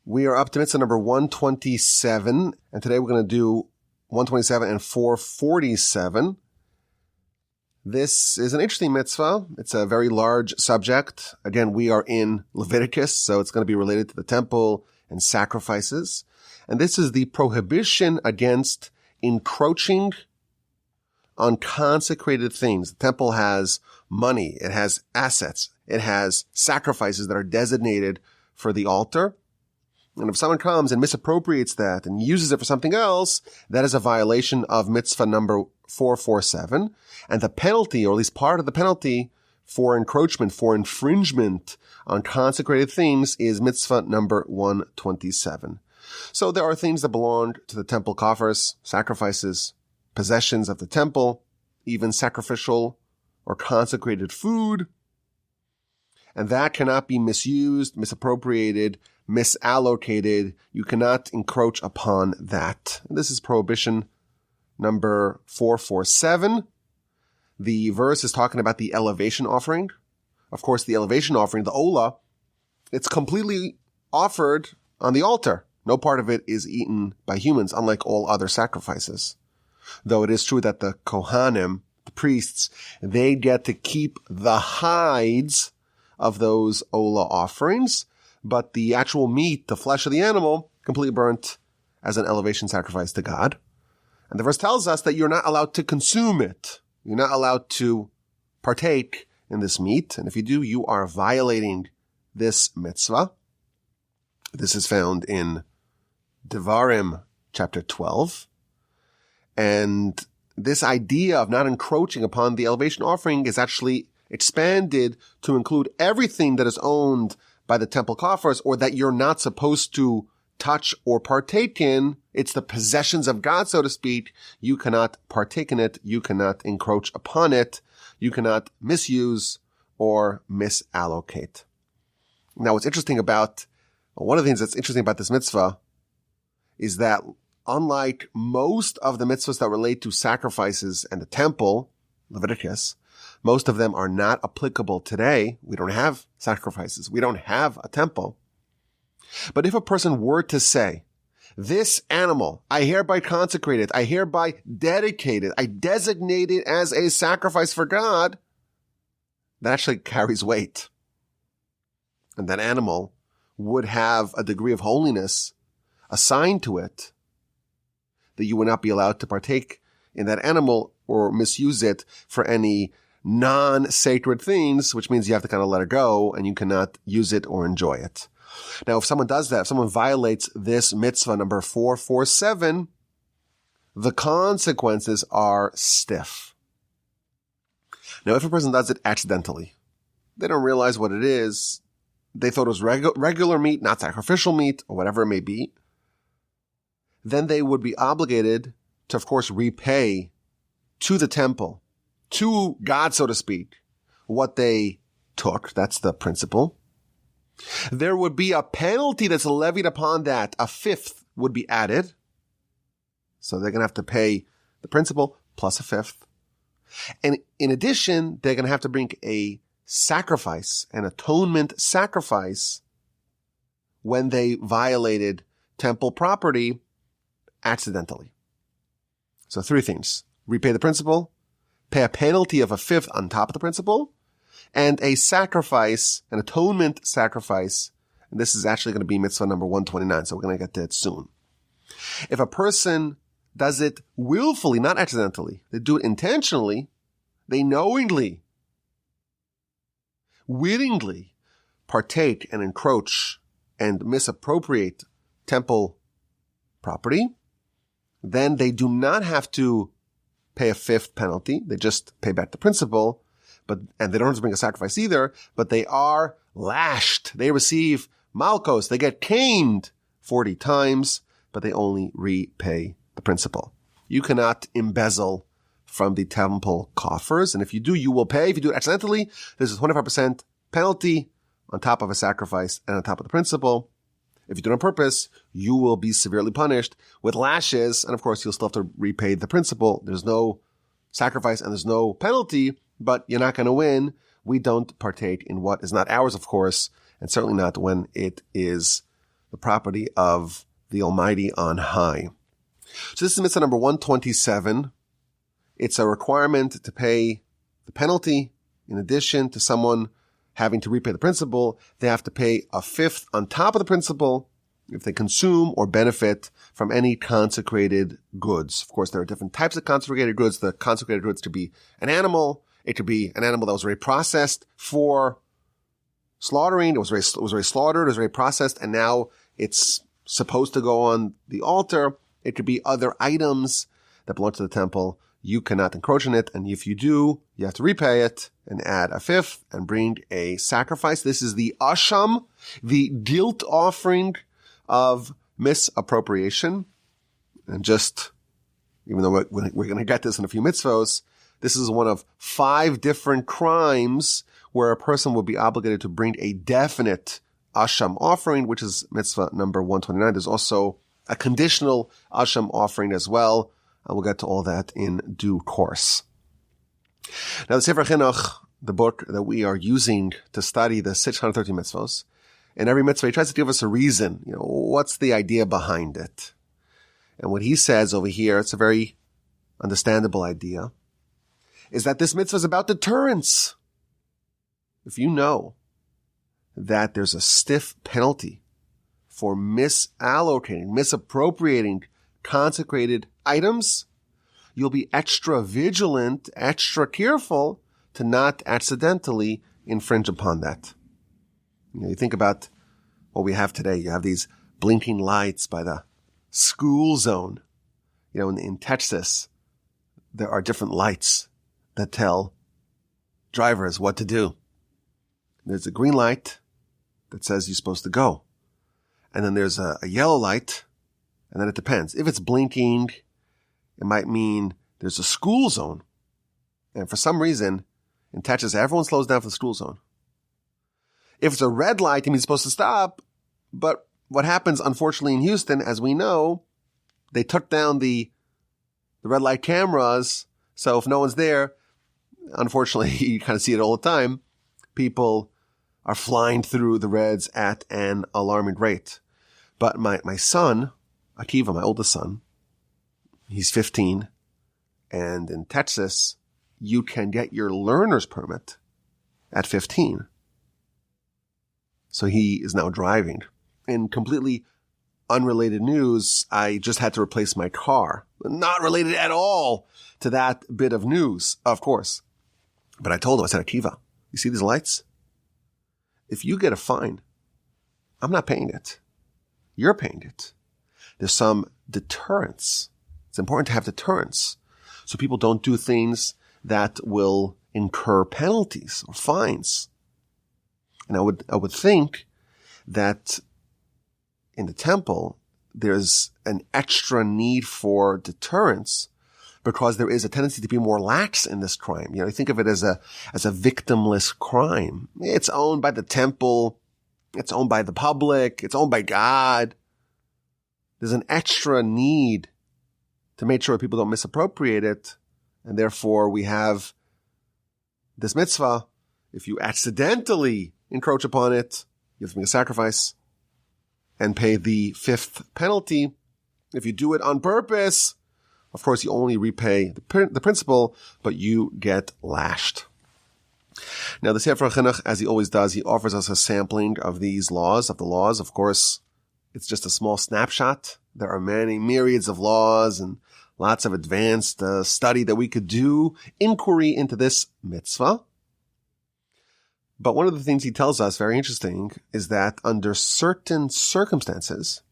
We are up to mitzvah number 127, and today we're going to do 127 and 447. This is an interesting mitzvah. It's a very large subject. Again, we are in Leviticus, so it's going to be related to the temple and sacrifices. And this is the prohibition against encroaching on consecrated things. The temple has money. It has assets. It has sacrifices that are designated for the altar. And if someone comes and misappropriates that and uses it for something else, that is a violation of mitzvah number 447. And the penalty, or at least part of the penalty for encroachment, for infringement on consecrated things is mitzvah number 127. So there are things that belong to the temple coffers, sacrifices, possessions of the temple, even sacrificial or consecrated food. And that cannot be misused, misappropriated, misallocated. You cannot encroach upon that. And this is prohibition number 447. The verse is talking about the elevation offering. Of course, the elevation offering, the olah, it's completely offered on the altar. No part of it is eaten by humans, unlike all other sacrifices. Though it is true that the Kohanim, the priests, they get to keep the hides of those olah offerings, but the actual meat, the flesh of the animal, completely burnt as an elevation sacrifice to God. And the verse tells us that you're not allowed to consume it. You're not allowed to partake in this meat. And if you do, you are violating this mitzvah. This is found in Devarim chapter 12. And this idea of not encroaching upon the elevation offering is actually expanded to include everything that is owned by the temple coffers or that you're not supposed to touch or partake in. It's the possessions of God, so to speak. You cannot partake in it. You cannot encroach upon it. You cannot misuse or misallocate. Now, one of the things that's interesting about this mitzvah is that unlike most of the mitzvahs that relate to sacrifices and the temple, Leviticus, most of them are not applicable today. We don't have sacrifices. We don't have a temple. But if a person were to say, this animal, I hereby consecrate it, I hereby dedicate it, I designate it as a sacrifice for God, that actually carries weight. And that animal would have a degree of holiness assigned to it that you would not be allowed to partake in that animal or misuse it for any non-sacred things, which means you have to kind of let it go and you cannot use it or enjoy it. Now, if someone does that, if someone violates this mitzvah number 447, the consequences are stiff. Now, if a person does it accidentally, they don't realize what it is, they thought it was regular meat, not sacrificial meat, or whatever it may be, then they would be obligated to, of course, repay to the temple, to God, so to speak, what they took. That's the principle. There would be a penalty that's levied upon that. A fifth would be added. So they're going to have to pay the principal plus a fifth. And in addition, they're going to have to bring a sacrifice, an atonement sacrifice, when they violated temple property accidentally. So three things: repay the principal, pay a penalty of a fifth on top of the principal, and a sacrifice, an atonement sacrifice. And this is actually going to be mitzvah number 129, so we're going to get to it soon. If a person does it willfully, not accidentally, they do it intentionally, they knowingly, wittingly partake and encroach and misappropriate temple property, then they do not have to pay a fifth penalty. They just pay back the principal, and they don't have to bring a sacrifice either, but they are lashed. They receive malchos. They get caned 40 times, but they only repay the principal. You cannot embezzle from the temple coffers, and if you do, you will pay. If you do it accidentally, there's a 25% penalty on top of a sacrifice and on top of the principal. If you do it on purpose, you will be severely punished with lashes, and of course, you'll still have to repay the principal. There's no sacrifice and there's no penalty, but you're not going to win. We don't partake in what is not ours, of course, and certainly not when it is the property of the Almighty on high. So this is mitzvah number 127. It's a requirement to pay the penalty. In addition to someone having to repay the principal, they have to pay a fifth on top of the principal if they consume or benefit from any consecrated goods. Of course, there are different types of consecrated goods. The consecrated goods could be an animal. It could be an animal that was very processed for slaughtering. It was very slaughtered. It was very processed, and now it's supposed to go on the altar. It could be other items that belong to the temple. You cannot encroach on it, and if you do, you have to repay it and add a fifth and bring a sacrifice. This is the asham, the guilt offering of misappropriation. And just, even though we're going to get this in a few mitzvos, this is one of 5 different crimes where a person will be obligated to bring a definite asham offering, which is mitzvah number 129. There's also a conditional asham offering as well. And we'll get to all that in due course. Now, the Sefer Chinuch, the book that we are using to study the 613 mitzvos, in every mitzvah, he tries to give us a reason. What's the idea behind it? And what he says over here, it's a very understandable idea, is that this mitzvah is about deterrence. If you know that there's a stiff penalty for misallocating, misappropriating consecrated items, you'll be extra vigilant, extra careful to not accidentally infringe upon that. You think about what we have today. You have these blinking lights by the school zone. In Texas, there are different lights that tell drivers what to do. There's a green light that says you're supposed to go. And then there's a yellow light, and then it depends. If it's blinking, it might mean there's a school zone. And for some reason, in Texas, everyone slows down for the school zone. If it's a red light, it means it's supposed to stop. But what happens, unfortunately, in Houston, as we know, they took down the red light cameras. So if no one's there, unfortunately, you kind of see it all the time. People are flying through the reds at an alarming rate. But my son, Akiva, my oldest son, he's 15. And in Texas, you can get your learner's permit at 15. So he is now driving. In completely unrelated news, I just had to replace my car. Not related at all to that bit of news, of course. But I told him, I said, Akiva, you see these lights? If you get a fine, I'm not paying it. You're paying it. There's some deterrence. It's important to have deterrence so people don't do things that will incur penalties or fines. And I would think that in the temple, there's an extra need for deterrence because there is a tendency to be more lax in this crime. You think of it as a victimless crime. It's owned by the temple. It's owned by the public. It's owned by God. There's an extra need to make sure people don't misappropriate it. And therefore we have this mitzvah. If you accidentally encroach upon it, you have to make a sacrifice and pay the 5th penalty. If you do it on purpose, of course, you only repay the principal, but you get lashed. Now, the Sefer Chinuch, as he always does, he offers us a sampling of these laws, of the laws. Of course, it's just a small snapshot. There are many myriads of laws and lots of advanced study that we could do, inquiry into this mitzvah. But one of the things he tells us, very interesting, is that under certain circumstances,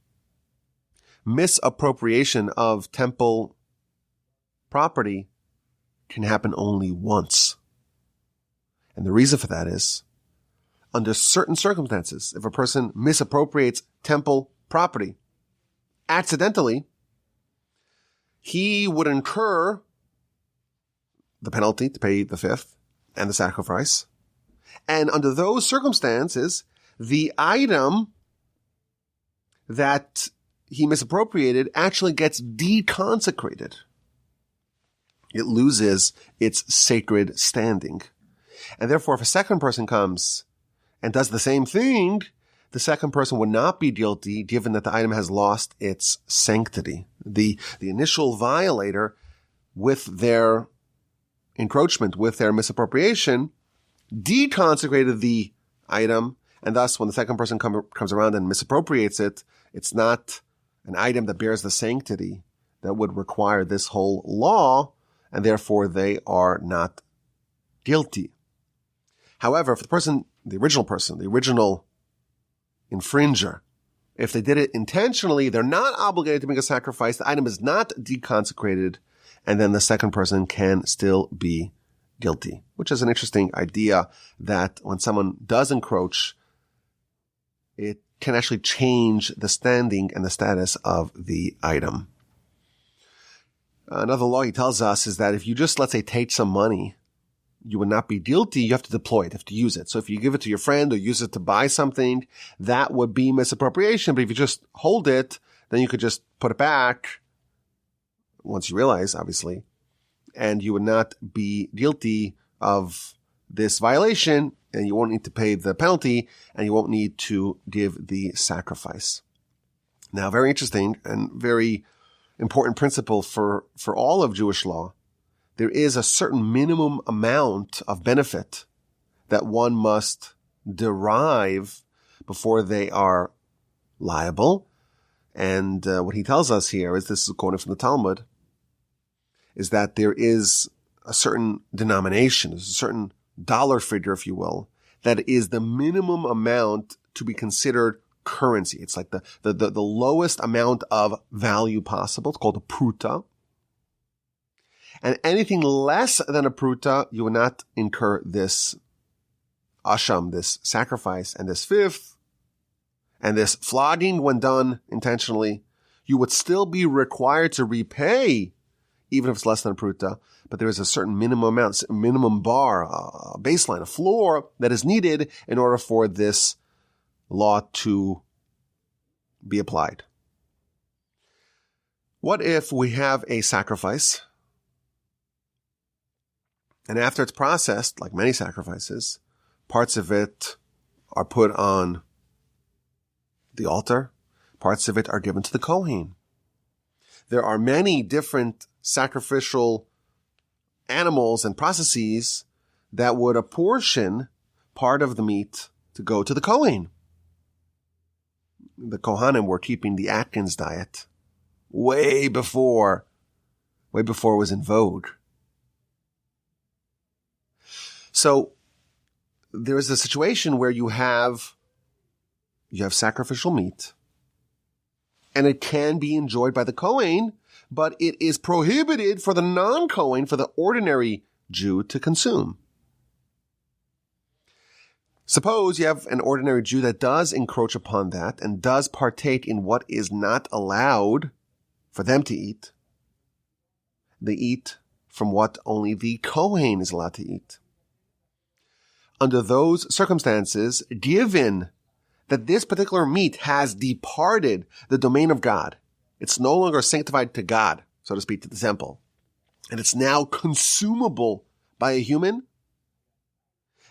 misappropriation of temple property can happen only once. And the reason for that is, under certain circumstances, if a person misappropriates temple property accidentally, he would incur the penalty to pay the 5th and the sacrifice. And under those circumstances, the item that he misappropriated actually gets deconsecrated. It loses its sacred standing. And therefore, if a second person comes and does the same thing, the second person would not be guilty given that the item has lost its sanctity. The initial violator, with their encroachment, with their misappropriation, deconsecrated the item, and thus when the second person comes around and misappropriates it, it's not an item that bears the sanctity that would require this whole law, and therefore they are not guilty. However, if the original infringer, if they did it intentionally, they're not obligated to make a sacrifice. The item is not deconsecrated, and then the second person can still be guilty, which is an interesting idea that when someone does encroach, it can actually change the standing and the status of the item. Another law he tells us is that if you just, let's say, take some money, you would not be guilty. You have to deploy it. You have to use it. So if you give it to your friend or use it to buy something, that would be misappropriation. But if you just hold it, then you could just put it back once you realize, obviously, and you would not be guilty of this violation, and you won't need to pay the penalty, and you won't need to give the sacrifice. Now, very interesting and very important principle for all of Jewish law. There is a certain minimum amount of benefit that one must derive before they are liable. And what he tells us here is, this is quoted from the Talmud, is that there is a certain denomination, there's a certain dollar figure, if you will, that is the minimum amount to be considered currency. It's like the lowest amount of value possible. It's called a pruta. And anything less than a pruta, you will not incur this asham, this sacrifice, and this fifth, and this flogging when done intentionally. You would still be required to repay, even if it's less than a pruta, but there is a certain minimum amount, minimum bar, a baseline, a floor that is needed in order for this law to be applied. What if we have a sacrifice, and after it's processed, like many sacrifices, parts of it are put on the altar, parts of it are given to the Kohen. There are many different sacrificial animals and processes that would apportion part of the meat to go to the Kohen. The Kohanim were keeping the Atkins diet way before it was in vogue. So there is a situation where you have sacrificial meat, and it can be enjoyed by the Kohen, but it is prohibited for the non-Kohen, for the ordinary Jew, to consume. Suppose you have an ordinary Jew that does encroach upon that and does partake in what is not allowed for them to eat. They eat from what only the Kohen is allowed to eat. Under those circumstances, given that this particular meat has departed the domain of God, it's no longer sanctified to God, so to speak, to the temple, and it's now consumable by a human,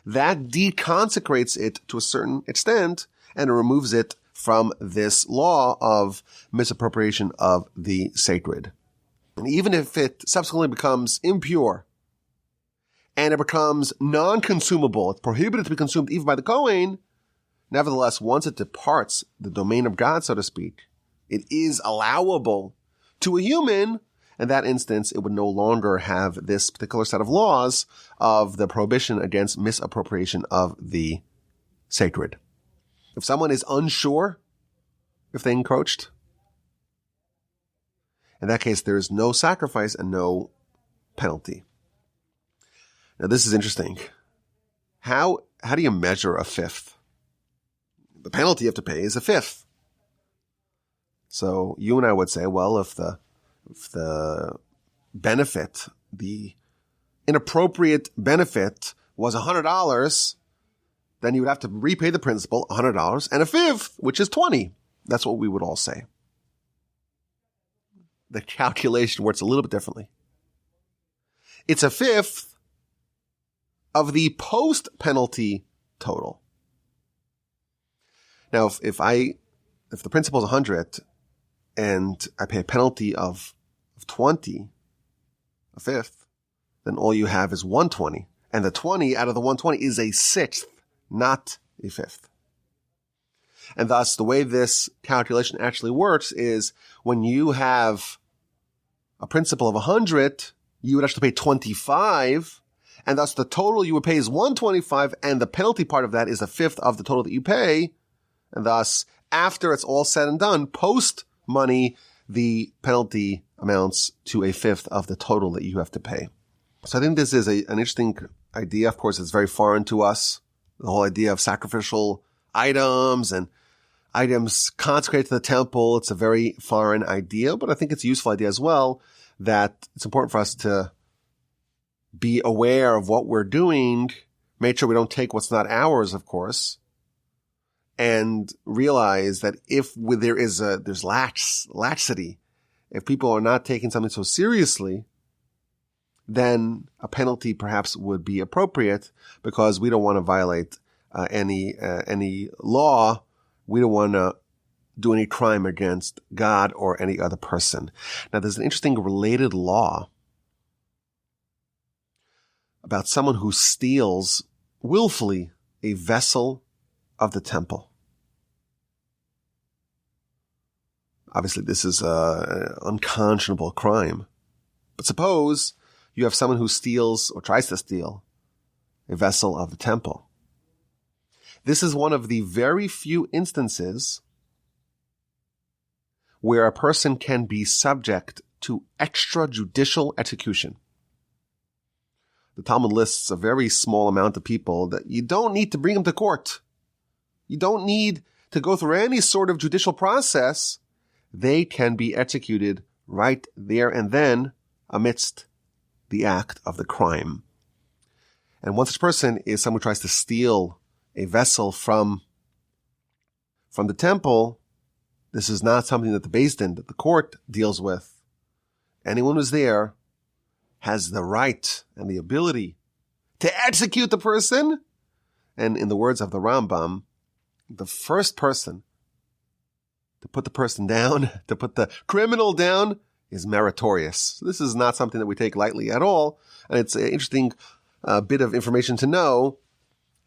that deconsecrates it to a certain extent and removes it from this law of misappropriation of the sacred. And even if it subsequently becomes impure and it becomes non-consumable, it's prohibited to be consumed even by the Kohen, nevertheless, once it departs the domain of God, so to speak, it is allowable to a human. In that instance, it would no longer have this particular set of laws of the prohibition against misappropriation of the sacred. If someone is unsure if they encroached, in that case, there is no sacrifice and no penalty. Now, this is interesting. How do you measure a fifth? The penalty you have to pay is a fifth. So you and I would say, well, if the benefit, the inappropriate benefit was $100, then you would have to repay the principal $100 and a fifth, which is $20. That's what we would all say. The calculation works a little bit differently. It's a fifth of the post-penalty total. Now, if the principal is 100 and I pay a penalty of 20, a fifth, then all you have is 120. And the 20 out of the 120 is a sixth, not a fifth. And thus, the way this calculation actually works is when you have a principal of 100, you would actually pay 25, and thus the total you would pay is 125, and the penalty part of that is a fifth of the total that you pay. And thus, after it's all said and done, post money, the penalty amounts to a fifth of the total that you have to pay. So I think this is an interesting idea. Of course, it's very foreign to us. The whole idea of sacrificial items and items consecrated to the temple. It's a very foreign idea, but I think it's a useful idea as well, that it's important for us to be aware of what we're doing, make sure we don't take what's not ours, of course, and realize that if there's laxity, if people are not taking something so seriously, then a penalty perhaps would be appropriate, because we don't want to violate any law. We don't want to do any crime against God or any other person. Now, there's an interesting related law about someone who steals willfully a vessel of the temple. Obviously, this is an unconscionable crime. But suppose you have someone who steals or tries to steal a vessel of the temple. This is one of the very few instances where a person can be subject to extrajudicial execution. The Talmud lists a very small amount of people that you don't need to bring them to court. You don't need to go through any sort of judicial process. They can be executed right there and then amidst the act of the crime. And one such person is someone who tries to steal a vessel from the temple. This is not something that the Beis Din, that the court, deals with. Anyone who's there has the right and the ability to execute the person. And in the words of the Rambam, the first person to put the person down, to put the criminal down, is meritorious. So this is not something that we take lightly at all. And it's an interesting bit of information to know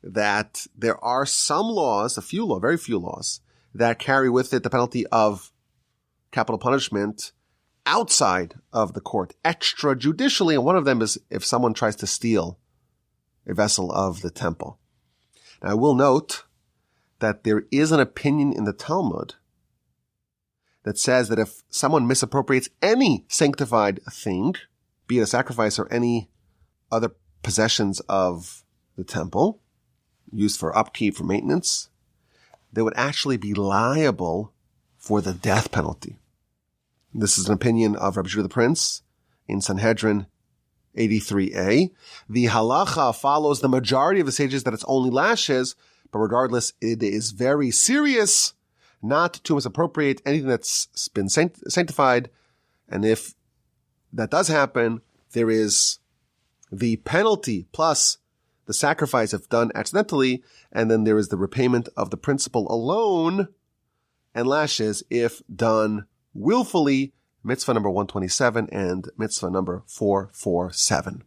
that there are some laws, very few laws, that carry with it the penalty of capital punishment outside of the court, extrajudicially. And one of them is if someone tries to steal a vessel of the temple. Now, I will note that there is an opinion in the Talmud that says that if someone misappropriates any sanctified thing, be it a sacrifice or any other possessions of the temple, used for upkeep, for maintenance, they would actually be liable for the death penalty. This is an opinion of Rabbi Judah the Prince in Sanhedrin 83a. The halacha follows the majority of the sages that it's only lashes, but regardless, it is very serious not to misappropriate anything that's been sanctified. And if that does happen, there is the penalty plus the sacrifice if done accidentally, and then there is the repayment of the principal alone and lashes if done willfully, mitzvah number 127 and mitzvah number 447.